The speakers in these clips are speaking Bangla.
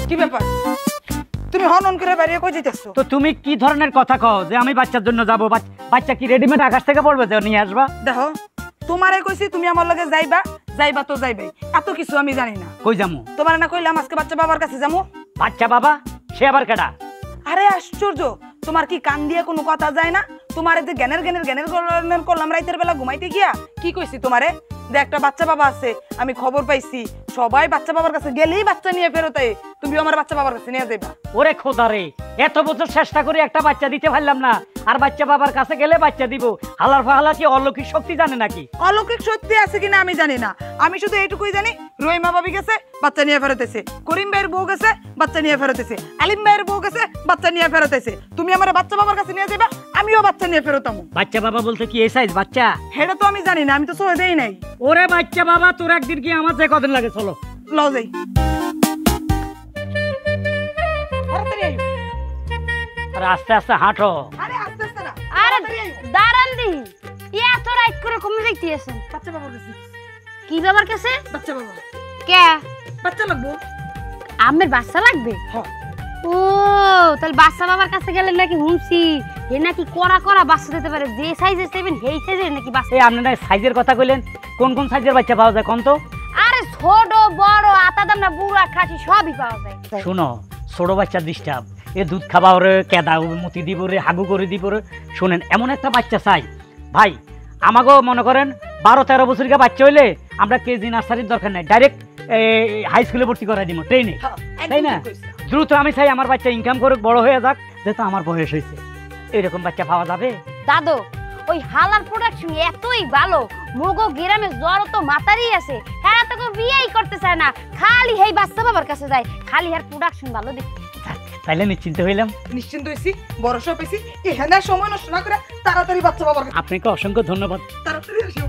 কি ব্যাপার তুমি হনন করে বাইরে কই যাইতেছো তো তুমি কি ধরনের কথা কও যে আমি বাচ্চার জন্য যাব বাচ্চা কি রেডিমেড আকাশ থেকে পড়বে যে নিয়ে আসবা দেখো তোমারে কইছি তুমি আমার লগে যাইবা যাইবা তো যাইবাই এত কিছু আমি জানি না কই যামু তোমার না কইলাম আজকে বাচ্চা বাবার কাছে যামু বাচ্চা বাবা সে আবার কেডা আরে আশ্চর্য তোমার কি কান দিয়ে কোনো কথা যায় না তোমারে যে জ্ঞানের করলাম রাইতের বেলা ঘুমাইতে গিয়া কি কইছি তোমারে যে একটা বাচ্চা বাবা আছে আমি খবর পাইছি সবাই বাচ্চা বাবার কাছে গেলেই বাচ্চা নিয়ে ফেরত তুমি আমার বাচ্চা বাবার কাছে নিয়ে যাইবা ওরে খোদা রে এত বছর চেষ্টা করে একটা বাচ্চা দিতে পারলাম না আর বাচ্চা বাবার কাছে গেলে বাচ্চা দিব হালার ফাহালা কি অলৌকিক শক্তি জানে নাকি অলৌকিক শক্তি আছে কিনা আমি জানি না আমি শুধু এইটুকুই জানি রহিমা ভাবি গেছে বাচ্চা নিয়ে ফেরতেছে করিম ভাইয়ের বউ গেছে বাচ্চা নিয়ে ফেরতেছে আলিম ভাইয়ের বউ গেছে বাচ্চা নিয়ে ফেরতেছে তুমি আমার বাচ্চা বাবার কাছে নিয়ে যাবা আমিও বাচ্চা নিয়ে ফেরতাম বাচ্চা বাবা বলতে কি এই সাইজ বাচ্চা সেটা তো আমি জানি না আমি তো সহে দেই নাই ওরে বাচ্চা বাবা তোর একদিন কি আমার যে কদিন লাগে চলো লও যাই আরে আস্তে আস্তে হাঁটো আরে আস্তে আস্তে না আরে দাঁড়ান দি এত রাইট করে কমে দেখতেছেন বাচ্চা বাবার কাছে কি বাবার কাছে বাচ্চা বাবা কে বাচ্চা লাগবো আমের বাচ্চা লাগবে হ্যাঁ ও তাহলে বাচ্চা বাবার কাছে গেলে নাকি হুমছি হে নাকি কড়া কড়া বাচ্চা দিতে পারে যে সাইজের চাইবেন সেই সাইজের নাকি বাচ্চা এই আপনারা সাইজের কথা কইলেন কোন কোন সাইজের বাচ্চা পাওয়া যায় কোন তো আরে ছোট বড় আতা দাম না বুড়া খাসি সবই পাওয়া যায় শুনো ছোট বাচ্চা ডিস্টার্ব এ দুধ খাবা ওরে কেদা মুতি দিব রে হাগু করে দিব রে শুনেন এমন একটা বাচ্চা চাই ভাই আমাকেও মনে করেন 12-13 বছরের বাচ্চা হইলে আমরা কেজি নার্সারির দরকার নাই ডাইরেক্ট হাই স্কুলে ভর্তি করাই দিব ট্রেনে তাই না দ্রুত আমি চাই আমার বাচ্চা ইনকাম করুক বড় হয়ে যাক যেহেতু আমার বয়স হয়েছে এরকম বাচ্চা পাওয়া যাবে দাদু ওই হালার প্রোডাকশন এতই ভালো মোগো গ্রামে জ্বর তো মাতারই আছে হ্যাঁ তোকে বিয়েই করতে চায় না খালি হেই বাচ্চা বাবার কাছে যায় খালি আর প্রোডাকশন ভালো দেখতে তাইলে নিশ্চিন্ত হইলাম নিশ্চিন্ত হইছি ভরসা পেয়েছি এখানে সময় নষ্ট না করে তাড়াতাড়ি বাচ্চা বাবার কাছে আপনাকে অসংখ্য ধন্যবাদ তাড়াতাড়ি আসো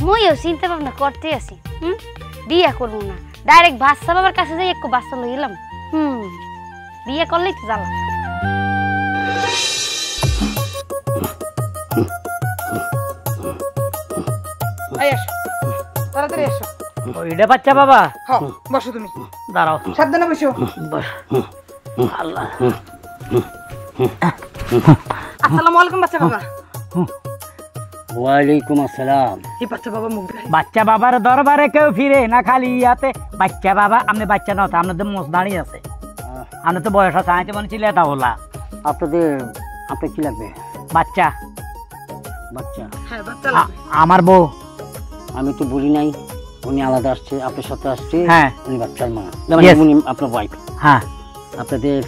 মইও চিন্তা ভাবনা করতে আছি বিয়ে করবো না ডাইরেক্ট বাচ্চা বাবার কাছে যাই একটু বাচ্চা লই এলাম বিয়ে করলেই তো জ্বালা এই আসো তাড়াতাড়ি আসো ওইটা বাচ্চা বাবা হ্যাঁ বসো তুমি দাঁড়াও সাবধানে বসো আল্লাহ আসসালামু আলাইকুম বাচ্চা বাবা ওয়ালাইকুম আসসালাম এই বাচ্চা বাবা মুখ দেখাই বাচ্চা বাবার দরবারে কেউ ফিরে না খালি ইয়াতে বাচ্চা বাবা আপনি বাচ্চা না তো আপনাদের মোষ দাঁড়িয়ে আছে আপনার তো বয়স আছে আমি তো মনে ছিল এটা হলা আপনাদের আপনার কি লাগবে বাচ্চা বাচ্চা হ্যাঁ বাচ্চা লাগবে আমার বউ আমি তো বলি নাই উনি আলাদা আসছে আপনার সাথে আসছে হ্যাঁ উনি বাচ্চার মা Yes. উনি আপনার ওয়াইফ হ্যাঁ আপনাদের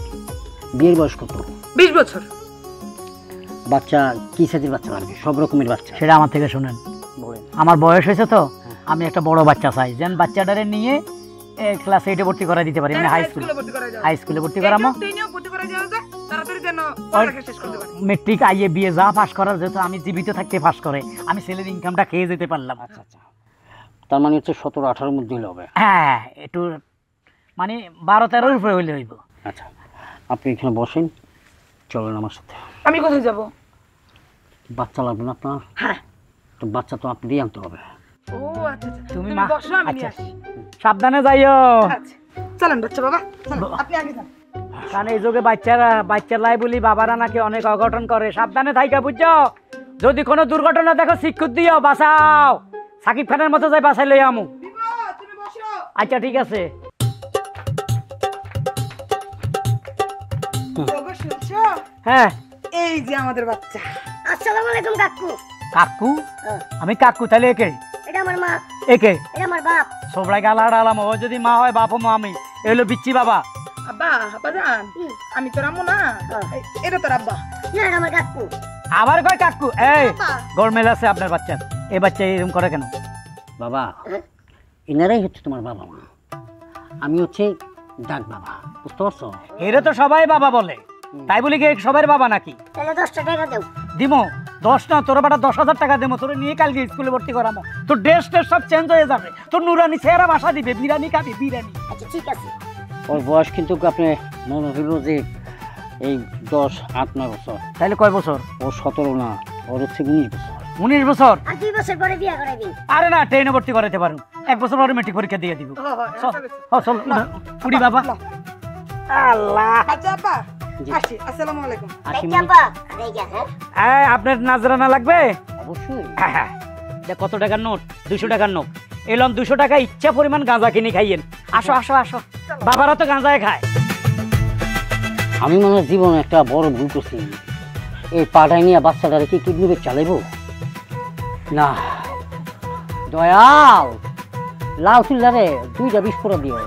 বিয়ের বয়স কত 20 বছর বাচ্চা কি সাইজের বাচ্চা লাগবে সব রকমের বাচ্চা সেটা আমার থেকে শুনেন বলেন আমার বয়স হয়েছে তো আমি একটা বড় বাচ্চা চাই যেন বাচ্চাটারে নিয়ে ক্লাস 8 এ ভর্তি করা দিতে পারি মানে হাই স্কুলে ভর্তি করামো তাড়াতাড়ি যেন পড়ালেখা শেষ করতে পারি মেট্রিক আইএ বিএ যা পাস করার যেহেতু আমি জীবিত থাকতে পাস করে আমি ছেলের ইনকামটা খেয়ে যেতে পারলাম আচ্ছা আচ্ছা তার মানে হচ্ছে 17-18 মধ্যে হলে হবে হ্যাঁ একটু মানে 12-13 উপরে হইলে হইব আচ্ছা আপনি এখানে বসেন চলেন আমার সাথে আমি কোথায় যাব বাচ্চা লাগবে না আপনার হ্যাঁ তো বাচ্চা তো আপনি দিয়ে আনতে হবে ও আচ্ছা আচ্ছা তুমি তুমি মা বসো আমি নিয়ে আচ্ছা আসি সাবধানে যাইও আচ্ছা চলেন বাচ্চা বাবা চলেন আপনি আগে যান কারণ এই যুগে বাচ্চার লাই বলি বাবারা নাকি অনেক অঘটন করে সাবধানে থাইকা বুঝছো যদি কোনো দুর্ঘটনা দেখো শিক্ষুত দিও বাঁচাও সাকিব খানের মতো যাই বাঁচাই লই আমু তুমি বসো আচ্ছা ঠিক আছে বাবা শুনছো হ্যাঁ এই যে আমাদের বাচ্চা আসসালামু আলাইকুম কাকু কাকু আমি কাকু তাহলে একে এটা আমার মা একে এটা আমার বাপ সবাই গালা আলাম ও যদি মা হয় বাপ মা আমি এ হলো বিচ্ছি বাবা আব্বা আব্বা জান আমি তোর আম্মু না এটা তোর আব্বা না এটা আমার কাকু আবার কয় কাকু এই গরমেল আছে আপনার বাচ্চা এই বাচ্চা এরকম করে কেন বাবা এনারাই হচ্ছে তোমার বাবা মা আমি হচ্ছে ডাক বাবা বুঝতে পারছো এরে তো সবাই বাবা বলে তাই বলি কি সবার বাবা নাকি তাহলে 10 টাকা দাও দিমো 10 না তোর বেটা 10,000 টাকা দেবো তোর নিয়ে কালকে স্কুলে ভর্তি করামো তোর ড্রেস সব চেঞ্জ হয়ে যাবে তোর নুরানি চেহারা বাসা দিবে বিরিয়ানি খাবি বিরিয়ানি আচ্ছা ঠিক আছে ওর বয়স কিন্তু আপনি মনে হইল যে এই 10-8-9 বছর তাহলে কয় বছর ও 17 না ওর হচ্ছে 19 বছর 19 বছর আর 2 বছর পরে বিয়ে করাবি। আরে না ট্রেনে ভর্তি করাতে পারো 1 বছর পরে মেট্রিক পরীক্ষা দিয়ে দিব চল উড়ি বাবা আল্লাহ আচ্ছা আপা আসি আসসালামু আলাইকুম আসি দেখি আপা দেখি হ্যাঁ আপনার নাজরানা লাগবে অবশ্যই। হ্যাঁ দেখ কত টাকার নোট 200 টাকার নোট এলাম 200 টাকা ইচ্ছা পরিমাণ গাঁজা কিনে খাইয়েন আসো আসো আসো বাবারা তো গাঁজায় খায় আমি মনে হয় জীবনে একটা বড় ভুল করছি। এই পাটাই নিয়ে বাচ্চাটারে কি কিডনি চালাইব না। দয়াল লাল চুলারে 2টা বিস্ফোরণ দিও।